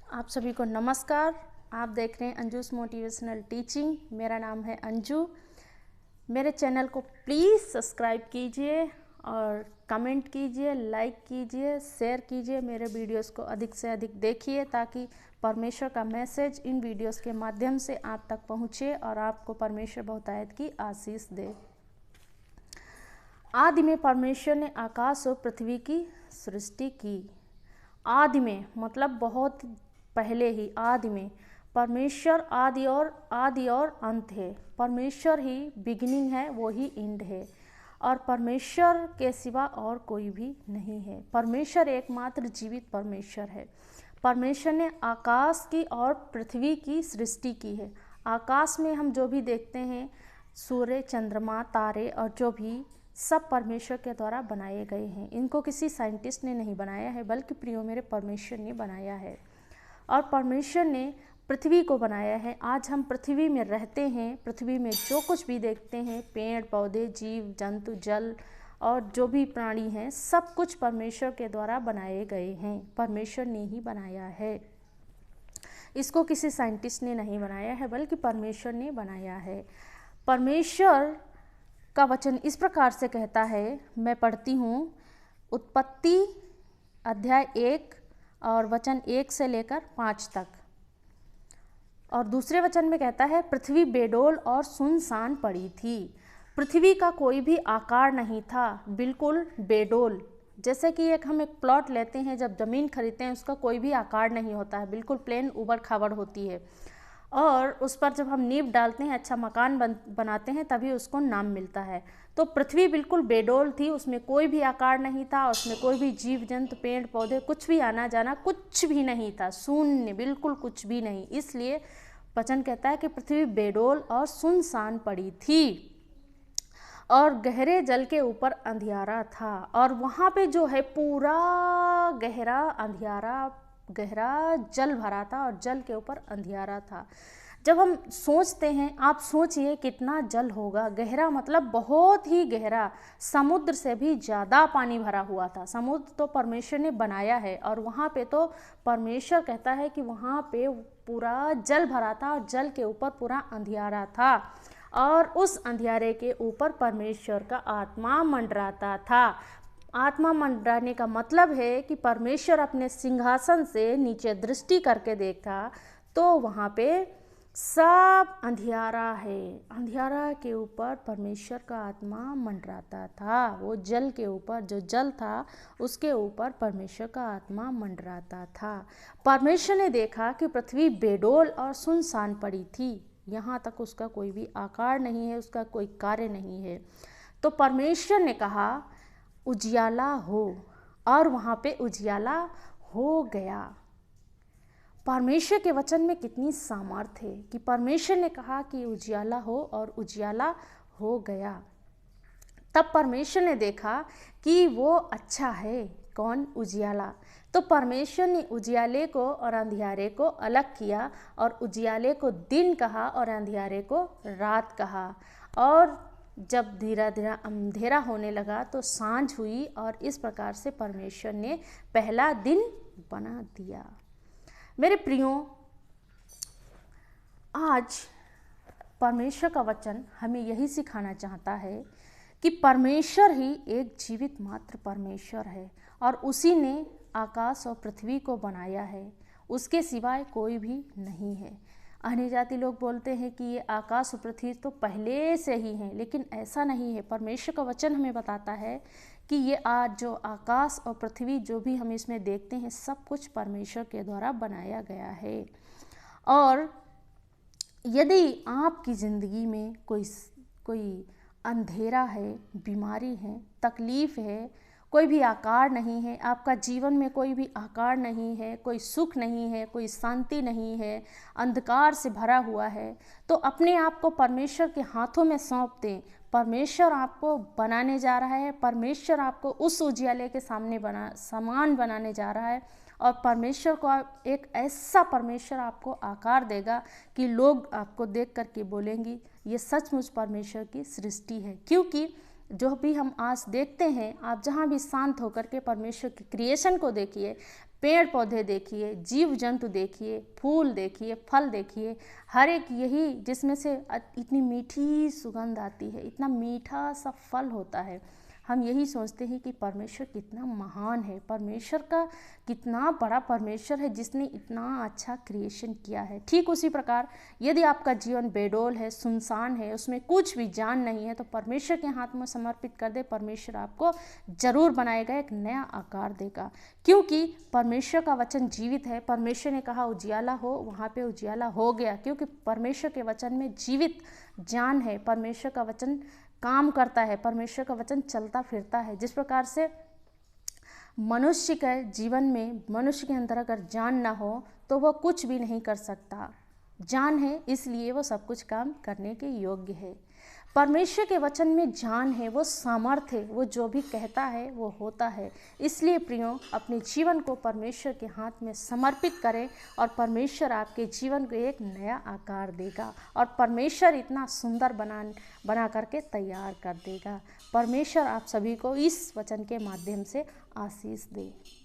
आप सभी को नमस्कार। आप देख रहे हैं अंजूस मोटिवेशनल टीचिंग। मेरा नाम है अंजू। मेरे चैनल को प्लीज़ सब्सक्राइब कीजिए और कमेंट कीजिए, लाइक कीजिए, शेयर कीजिए। मेरे वीडियोस को अधिक से अधिक देखिए ताकि परमेश्वर का मैसेज इन वीडियोस के माध्यम से आप तक पहुँचे और आपको परमेश्वर बहुतायत की आशीष दे। आदि में परमेश्वर ने आकाश और पृथ्वी की सृष्टि की। आदि में मतलब बहुत पहले ही। आदि में परमेश्वर आदि और अंत है। परमेश्वर ही बिगिनिंग है, वो ही एंड है और परमेश्वर के सिवा और कोई भी नहीं है। परमेश्वर एकमात्र जीवित परमेश्वर है। परमेश्वर ने आकाश की और पृथ्वी की सृष्टि की है। आकाश में हम जो भी देखते हैं, सूर्य, चंद्रमा, तारे और जो भी सब परमेश्वर के द्वारा बनाए गए हैं। इनको किसी साइंटिस्ट ने नहीं बनाया है बल्कि प्रियो मेरे परमेश्वर ने बनाया है। और परमेश्वर ने पृथ्वी को बनाया है। आज हम पृथ्वी में रहते हैं। पृथ्वी में जो कुछ भी देखते हैं, पेड़ पौधे, जीव जंतु, जल और जो भी प्राणी हैं, सब कुछ परमेश्वर के द्वारा बनाए गए हैं। परमेश्वर ने ही बनाया है। इसको किसी साइंटिस्ट ने नहीं बनाया है बल्कि परमेश्वर ने बनाया है। परमेश्वर का वचन इस प्रकार से कहता है, मैं पढ़ती हूँ, उत्पत्ति अध्याय 1 और वचन 1 से लेकर 5 तक। और दूसरे वचन में कहता है, पृथ्वी बेडौल और सुनसान पड़ी थी। पृथ्वी का कोई भी आकार नहीं था, बिल्कुल बेडौल। जैसे कि हम एक प्लॉट लेते हैं, जब ज़मीन खरीदते हैं, उसका कोई भी आकार नहीं होता है, बिल्कुल प्लेन उबड़ खाबड़ होती है। और उस पर जब हम नींव डालते हैं, अच्छा मकान बनाते हैं, तभी उसको नाम मिलता है। तो पृथ्वी बिल्कुल बेडौल थी, उसमें कोई भी आकार नहीं था, उसमें कोई भी जीव जंतु, पेड़ पौधे, कुछ भी आना जाना कुछ भी नहीं था, शून्य, बिल्कुल कुछ भी नहीं। इसलिए वचन कहता है कि पृथ्वी बेडौल और सुनसान पड़ी थी और गहरे जल के ऊपर अंधियारा था। और वहाँ पे जो है पूरा गहरा अंधियारा, गहरा जल भरा था और जल के ऊपर अंधियारा था। जब हम सोचते हैं, आप सोचिए कितना जल होगा। गहरा मतलब बहुत ही गहरा, समुद्र से भी ज़्यादा पानी भरा हुआ था। समुद्र तो परमेश्वर ने बनाया है और वहाँ पे तो परमेश्वर कहता है कि वहाँ पे पूरा जल भरा था और जल के ऊपर पूरा अंधियारा था। और उस अंधियारे के ऊपर परमेश्वर का आत्मा मंडराता था। आत्मा मंडराने का मतलब है कि परमेश्वर अपने सिंहासन से नीचे दृष्टि करके देखा तो वहाँ पे सब अंधियारा है। अंधियारा के ऊपर परमेश्वर का आत्मा मंडराता था। वो जल के ऊपर, जो जल था उसके ऊपर परमेश्वर का आत्मा मंडराता था। परमेश्वर ने देखा कि पृथ्वी बेडौल और सुनसान पड़ी थी। यहाँ तक उसका कोई भी आकार नहीं है, उसका कोई कार्य नहीं है। तो परमेश्वर ने कहा उजियाला हो, और वहाँ पे उजियाला हो गया। परमेश्वर के वचन में कितनी सामर्थ्य है कि परमेश्वर ने कहा कि उजियाला हो और उजियाला हो गया। तब परमेश्वर ने देखा कि वो अच्छा है। कौन? उजियाला। तो परमेश्वर ने उजियाले को और अंधियारे को अलग किया और उजियाले को दिन कहा और अंधियारे को रात कहा। और जब धीरे धीरे अंधेरा होने लगा तो सांझ हुई और इस प्रकार से परमेश्वर ने पहला दिन बना दिया। मेरे प्रियो, आज परमेश्वर का वचन हमें यही सिखाना चाहता है कि परमेश्वर ही एक जीवित मात्र परमेश्वर है और उसी ने आकाश और पृथ्वी को बनाया है। उसके सिवाय कोई भी नहीं है। अन्य जाति लोग बोलते हैं कि ये आकाश और पृथ्वी तो पहले से ही हैं, लेकिन ऐसा नहीं है। परमेश्वर का वचन हमें बताता है कि ये आज जो आकाश और पृथ्वी जो भी हम इसमें देखते हैं, सब कुछ परमेश्वर के द्वारा बनाया गया है। और यदि आपकी ज़िंदगी में कोई अंधेरा है, बीमारी है, तकलीफ़ है, कोई भी आकार नहीं है, आपका जीवन में कोई भी आकार नहीं है, कोई सुख नहीं है, कोई शांति नहीं है, अंधकार से भरा हुआ है, तो अपने आप को परमेश्वर के हाथों में सौंप दें। परमेश्वर आपको बनाने जा रहा है। परमेश्वर आपको उस उजियाले के सामने समान बनाने जा रहा है और परमेश्वर को एक ऐसा परमेश्वर आपको आकार देगा कि लोग आपको देख करके बोलेंगी ये सचमुच परमेश्वर की सृष्टि है। क्योंकि जो भी हम आज देखते हैं, आप जहाँ भी शांत होकर के परमेश्वर की क्रिएशन को देखिए, पेड़ पौधे देखिए, जीव जंतु देखिए, फूल देखिए, फल देखिए, हर एक यही जिसमें से इतनी मीठी सुगंध आती है, इतना मीठा सा फल होता है। हम यही सोचते हैं कि परमेश्वर कितना महान है, परमेश्वर का कितना बड़ा परमेश्वर है जिसने इतना अच्छा क्रिएशन किया है। ठीक उसी प्रकार यदि आपका जीवन बेडोल है, सुनसान है, उसमें कुछ भी जान नहीं है, तो परमेश्वर के हाथ में समर्पित कर दे, परमेश्वर आपको जरूर बनाएगा, एक नया आकार देगा। क्योंकि परमेश्वर का वचन जीवित है। परमेश्वर ने कहा उजियाला हो, वहाँ पे उजियाला हो गया, क्योंकि परमेश्वर के वचन में जीवित जान है। परमेश्वर का वचन काम करता है, परमेश्वर का वचन चलता फिरता है। जिस प्रकार से मनुष्य के जीवन में, मनुष्य के अंदर अगर जान ना हो तो वह कुछ भी नहीं कर सकता। जान है इसलिए वो सब कुछ काम करने के योग्य है। परमेश्वर के वचन में जान है, वो सामर्थ है, वो जो भी कहता है वो होता है। इसलिए प्रियो, अपने जीवन को परमेश्वर के हाथ में समर्पित करें और परमेश्वर आपके जीवन को एक नया आकार देगा और परमेश्वर इतना सुंदर बना करके तैयार कर देगा। परमेश्वर आप सभी को इस वचन के माध्यम से आशीष दे।